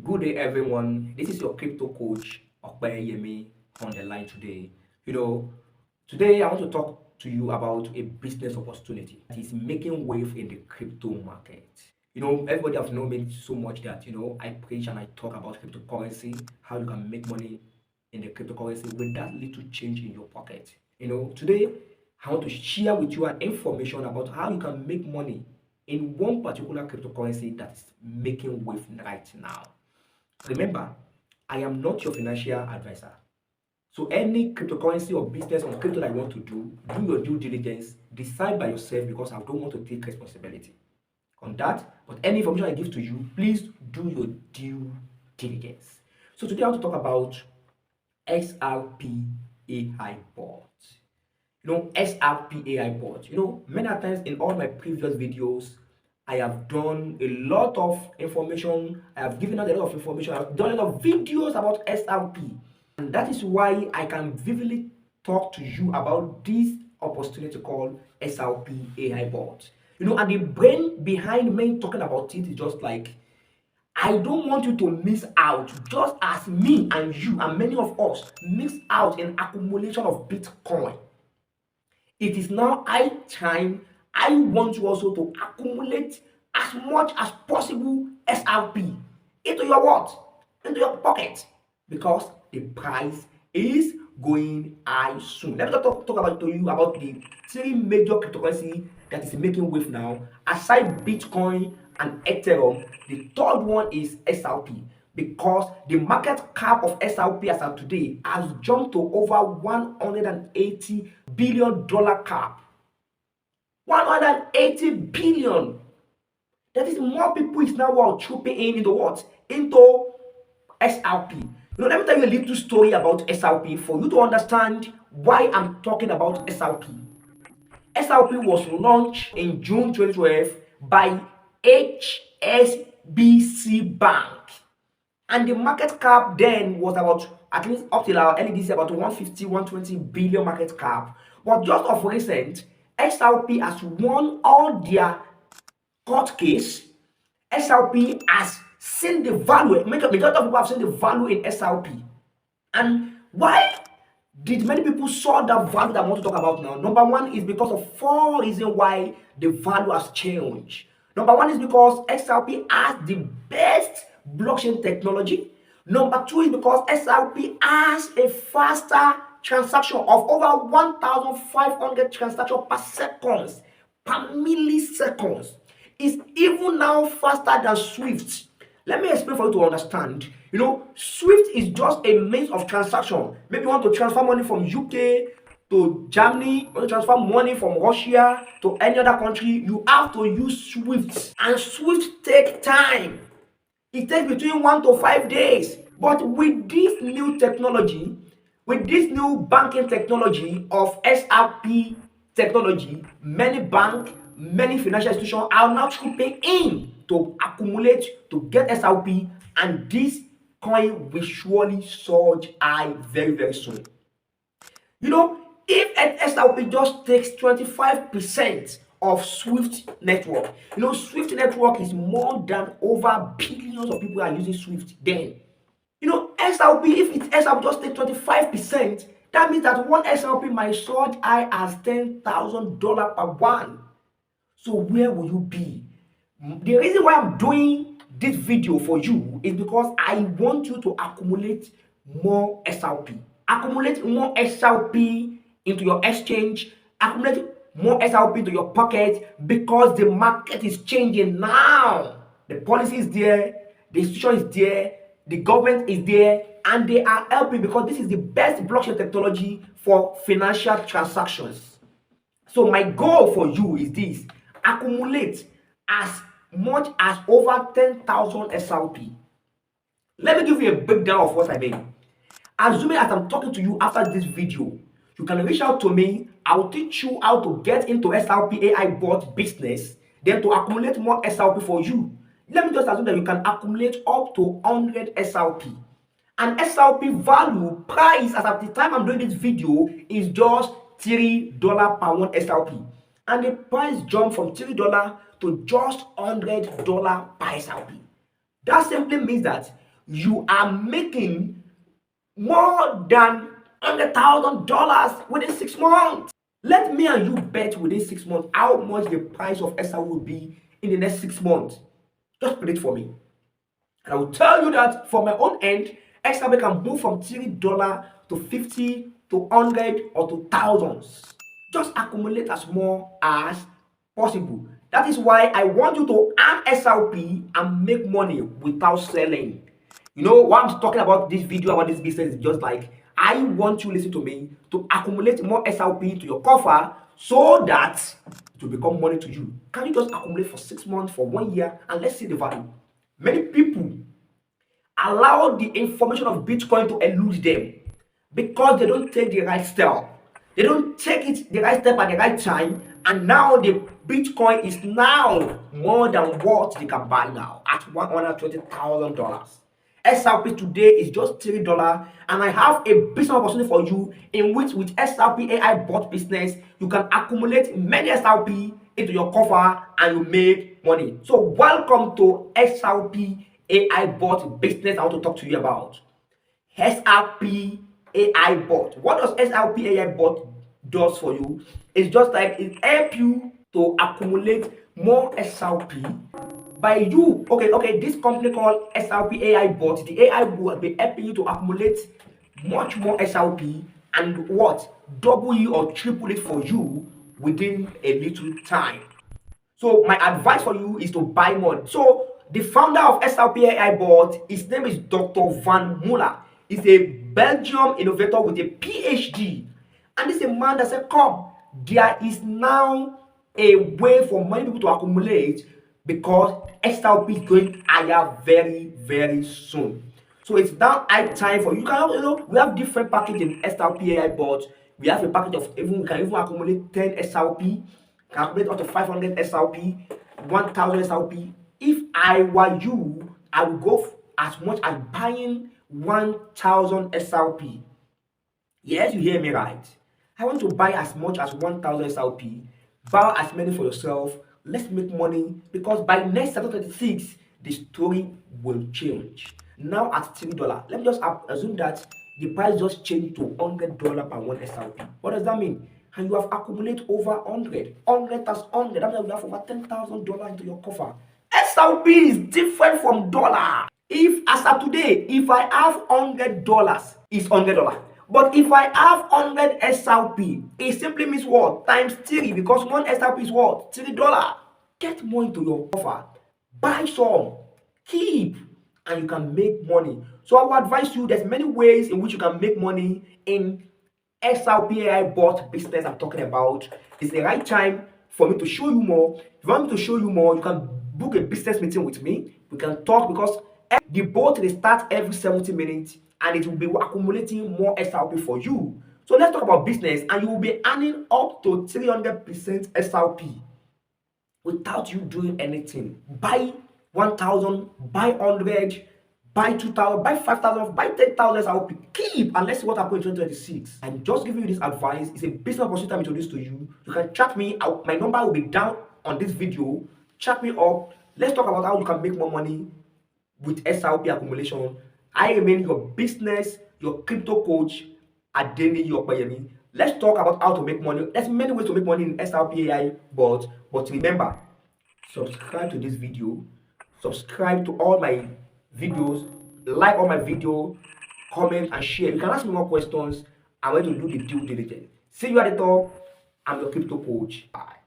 Good day, everyone. This is your crypto coach, Yemi, on the line today. Today I want to talk to you about a business opportunity that is making wave in the crypto market. Everybody has known me so much that I preach and I talk about cryptocurrency, how you can make money in the cryptocurrency with that little change in your pocket. Today I want to share with you an information about how you can make money in one particular cryptocurrency that is making wave right now. Remember, I am not your financial advisor. So any cryptocurrency or business on crypto that you want to do your due diligence, decide by yourself because I don't want to take responsibility on that. But any information I give to you, please do your due diligence. So today I want to talk about XRP AI bot. XRP AI bot. Many times in all my previous videos, I have done a lot of information. I have given out a lot of information. I've done a lot of videos about SRP. And that is why I can vividly talk to you about this opportunity called SRP AI bot. And the brain behind me talking about it is just like, I don't want you to miss out, just as me and you and many of us miss out in accumulation of Bitcoin. It is now high time I want you also to accumulate as much as possible SRP into your what? Into your pocket. Because the price is going high soon. Let me talk about to you about the three major cryptocurrency that is making wave now. Aside Bitcoin and Ethereum, the third one is SRP because the market cap of SRP as of today has jumped to over $180 billion cap. 180 billion. That is more people is now trooping into what? Into SRP. Let me tell you a little story about SRP for you to understand why I'm talking about SRP. SRP was launched in June 2012 by HSBC Bank. And the market cap then was about, at least up till our early this year, about 150, 120 billion market cap. But just of recent, SRP has won all their court case. SRP has seen the value. Majority of people have seen the value in SRP. And why did many people saw that value that I want to talk about now? Number one is because of four reasons why the value has changed. Number one is because XRP has the best blockchain technology. Number two is because XRP has a faster transaction of over 1,500 transactions per second, per milliseconds. It's even now faster than Swift. Let me explain for you to understand. Swift is just a means of transaction. Maybe you want to transfer money from UK to Germany, you want to transfer money from Russia to any other country, you have to use Swift. And Swift takes time. It takes between 1 to 5 days. But with this new technology, with this new banking technology of SRP technology, many banks, many financial institutions are now trooping in to accumulate to get SRP, and this coin will surely surge high very, very soon. If an SRP just takes 25% of Swift network, Swift network is more than over billions of people are using Swift then. SRP, if it's SRP just take 25%, that means that one SRP might surge high as $10,000 per one. So where will you be? The reason why I'm doing this video for you is because I want you to accumulate more SRP. Accumulate more SRP into your exchange. Accumulate more SRP into your pocket because the market is changing now. The policy is there, the institution is there, the government is there, and they are helping because this is the best blockchain technology for financial transactions. So my goal for you is this: accumulate as much as over 10,000 SRP. Let me give you a breakdown of what I mean. Assuming as I'm talking to you after this video, you can reach out to me. I will teach you how to get into SRP AI bot business, then to accumulate more SRP for you. Let me just assume that you can accumulate up to 100 SRP. And SRP value price as at the time I'm doing this video is just $3 per one SRP. And the price jumped from $3 to just $100 per SRP. That simply means that you are making more than $100,000 within 6 months. Let me and you bet within 6 months how much the price of SR will be in the next 6 months. Just predict for me. And I will tell you that from my own end, XRP can move from $3 to 50 to 100 or to thousands. Just accumulate as more as possible. That is why I want you to earn SRP and make money without selling. You know what I'm talking about this video about this business is just like I want you to listen to me to accumulate more SRP to your coffer so that it will become money to you. Can you just accumulate for 6 months, for 1 year, and let's see the value? Many people allow the information of Bitcoin to elude them because they don't take the right step. They don't take it the right step at the right time, and now the Bitcoin is now more than what they can buy now at $120,000. SRP today is just $3, and I have a business opportunity for you in which with SRP AI bot business you can accumulate many SRP into your coffer and you make money. So welcome to SRP AI bot business I want to talk to you about. SRP AI bot. What does SRP AI bot does for you? It's just like it helps you to accumulate more SRP by you. Okay, this company called SRP AI bot, the AI will be helping you to accumulate much more SRP and what? Double you or triple it for you within a little time. So my advice for you is to buy more. So the founder of SRP AI bot, his name is Dr. Van Muller. He's a Belgium innovator with a PhD. And this is a man that said, come, there is now a way for many people to accumulate because SRP is going higher very, very soon. So it's now high time for you. We have different packages in SRP AI bot. We have a package of we can even accumulate 10 SRP, can accumulate up to 500 SRP, 1000 SRP. If I were you, I would go as much as buying 1000 SRP. Yes, you hear me right. I want to buy as much as 1000 SRP. Buy as many for yourself. Let's make money because by next 2036, the story will change. Now at $3, let me just assume that the price just changed to $100 per one SRP. What does that mean? And you have accumulated over 100. 100 plus 100. That means you have over $10,000 into your coffer. SRP is different from dollar. If as of today, if I have $100, it's $100. But if I have 100 SRP, it simply means what? Times 3, because one SRP is what? $3. Get more into your coffer. Buy some. Keep. And you can make money. So I would advise you, there's many ways in which you can make money in SRP AI bot business I'm talking about. It's the right time for me to show you more. If you want me to show you more, you can book a business meeting with me. We can talk because the bot will start every 70 minutes and it will be accumulating more SRP for you. So let's talk about business and you will be earning up to 300% SRP without you doing anything. Buy 1000, buy 100, buy 2000, buy 5000, buy 10,000 SRP. Keep and let's see what happens in 2026. I'm just giving you this advice. It's a business opportunity I'm introduced to you. You can chat me out. My number will be down on this video. Chat me up. Let's talk about how you can make more money with SRP accumulation. I remain your business, your crypto coach, Adeni Yopayemi. Let's talk about how to make money. There's many ways to make money in SRP AI, but remember, subscribe to this video, subscribe to all my videos, like all my video, comment and share. You can ask me more questions. I'm going to do the due diligence. See you at the top. I'm your crypto coach. Bye.